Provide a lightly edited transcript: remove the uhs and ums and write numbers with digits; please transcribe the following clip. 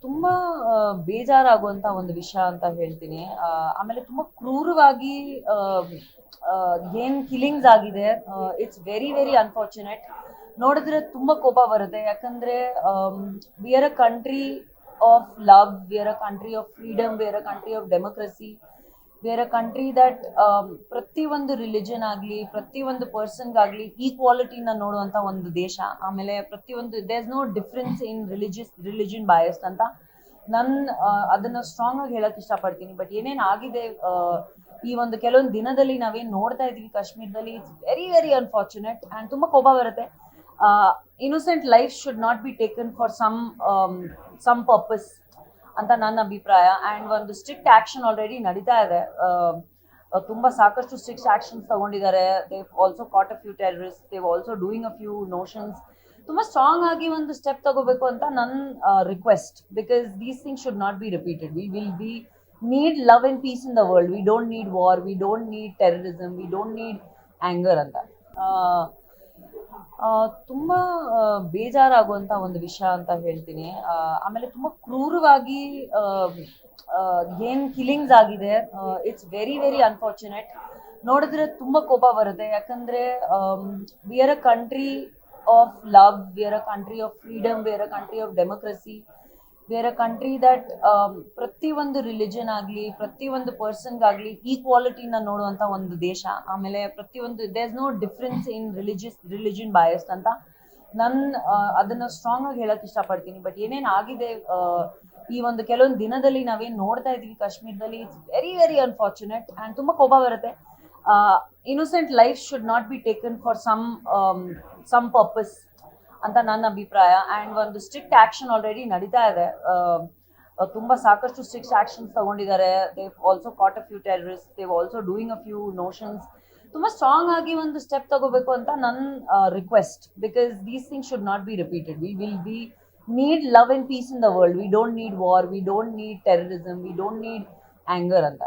ತುಂಬಾ ಬೇಜಾರಾಗುವಂತ ಒಂದು ವಿಷಯ ಅಂತ ಹೇಳ್ತೀನಿ. ಆಮೇಲೆ ತುಂಬಾ ಕ್ರೂರವಾಗಿ ಏನ್ ಕಿಲ್ಲಿಂಗ್ಸ್ ಆಗಿದೆ. It's very very unfortunate. ನೋಡಿದ್ರೆ ತುಂಬಾ ಕೋಪ ಬರುತ್ತೆ. ಯಾಕಂದ್ರೆ we are a country of love, we are a country of freedom, we are a country of democracy, we are a country that ಪ್ರತಿಯೊಂದು ರಿಲಿಜನ್ ಆಗಲಿ, ಪ್ರತಿಯೊಂದು ಪರ್ಸನ್ಗಾಗಲಿ ಈಕ್ವಾಲಿಟಿನ ನೋಡುವಂಥ ಒಂದು ದೇಶ. ಆಮೇಲೆ ಪ್ರತಿಯೊಂದು there is no difference in religion biased ಅಂತ ನನ್ನ ಅದನ್ನು ಸ್ಟ್ರಾಂಗ್ ಆಗಿ ಹೇಳಕ್ ಇಷ್ಟಪಡ್ತೀನಿ. ಬಟ್ ಏನೇನು ಆಗಿದೆ ಈ ಒಂದು ಕೆಲವೊಂದು ದಿನದಲ್ಲಿ ನಾವೇನು ನೋಡ್ತಾ ಇದೀವಿ ಕಾಶ್ಮೀರದಲ್ಲಿ, it's very very unfortunate and ತುಂಬ ಕೋಪ ಬರುತ್ತೆ. Innocent life should not be taken for some purpose ಅಂತ ನನ್ನ ಅಭಿಪ್ರಾಯ. ಆ್ಯಂಡ್ ಒಂದು ಸ್ಟ್ರಿಕ್ಟ್ ಆ್ಯಕ್ಷನ್ ಆಲ್ರೆಡಿ ನಡೀತಾ ಇದೆ. ತುಂಬ ಸಾಕಷ್ಟು ಸ್ಟ್ರಿಕ್ಟ್ ಆ್ಯಕ್ಷನ್ಸ್ ತಗೊಂಡಿದ್ದಾರೆ. They also caught a few terrorist, they also doing a few notions. ತುಂಬ ಸ್ಟ್ರಾಂಗ್ ಆಗಿ ಒಂದು ಸ್ಟೆಪ್ ತಗೋಬೇಕು ಅಂತ ನನ್ನ request. Because these things should not be repeated. We need love and peace in the world. We don't need war, we don't need terrorism, we don't need anger ಅಂತ. ತುಂಬ ಬೇಜಾರಾಗುವಂಥ ಒಂದು ವಿಷಯ ಅಂತ ಹೇಳ್ತೀನಿ. ಆಮೇಲೆ ತುಂಬ ಕ್ರೂರವಾಗಿ ಏನು ಕಿಲ್ಲಿಂಗ್ಸ್ ಆಗಿದೆ. It's very very unfortunate. ನೋಡಿದ್ರೆ ತುಂಬ ಕೋಪ ಬರುತ್ತೆ. ಯಾಕಂದರೆ we are a country of love, we are a country of freedom, we are a country of democracy, we are a country that ಪ್ರತಿಯೊಂದು ರಿಲಿಜನ್ ಆಗಲಿ, ಪ್ರತಿಯೊಂದು ಪರ್ಸನ್ಗಾಗಲಿ ಈಕ್ವಾಲಿಟಿನ ನೋಡುವಂಥ ಒಂದು ದೇಶ. ಆಮೇಲೆ ಪ್ರತಿಯೊಂದು there is no difference in religion biased ಅಂತ ನನ್ನ ಅದನ್ನು ಸ್ಟ್ರಾಂಗ್ ಆಗಿ ಹೇಳಕ್ ಇಷ್ಟಪಡ್ತೀನಿ. ಬಟ್ ಏನೇನು ಆಗಿದೆ ಈ ಒಂದು ಕೆಲವೊಂದು ದಿನದಲ್ಲಿ ನಾವೇನು ನೋಡ್ತಾ ಇದೀವಿ ಕಾಶ್ಮೀರದಲ್ಲಿ, it's very very unfortunate and ತುಂಬ ಕೋಪ ಬರುತ್ತೆ. Innocent life should not be taken for some purpose ಅಂತ ನನ್ನ ಅಭಿಪ್ರಾಯ. ಆ್ಯಂಡ್ ಒಂದು ಸ್ಟ್ರಿಕ್ಟ್ ಆ್ಯಕ್ಷನ್ ಆಲ್ರೆಡಿ ನಡೀತಾ ಇದೆ. ತುಂಬ ಸಾಕಷ್ಟು ಸ್ಟ್ರಿಕ್ಟ್ ಆ್ಯಕ್ಷನ್ಸ್ ತಗೊಂಡಿದ್ದಾರೆ. They also caught a few terrorist, they also doing a few notions. ತುಂಬ ಸ್ಟ್ರಾಂಗ್ ಆಗಿ ಒಂದು ಸ್ಟೆಪ್ ತಗೋಬೇಕು ಅಂತ ನನ್ನ request. Because these things should not be repeated. We need love and peace in the world. We don't need war, we don't need terrorism, we don't need anger ಅಂತ.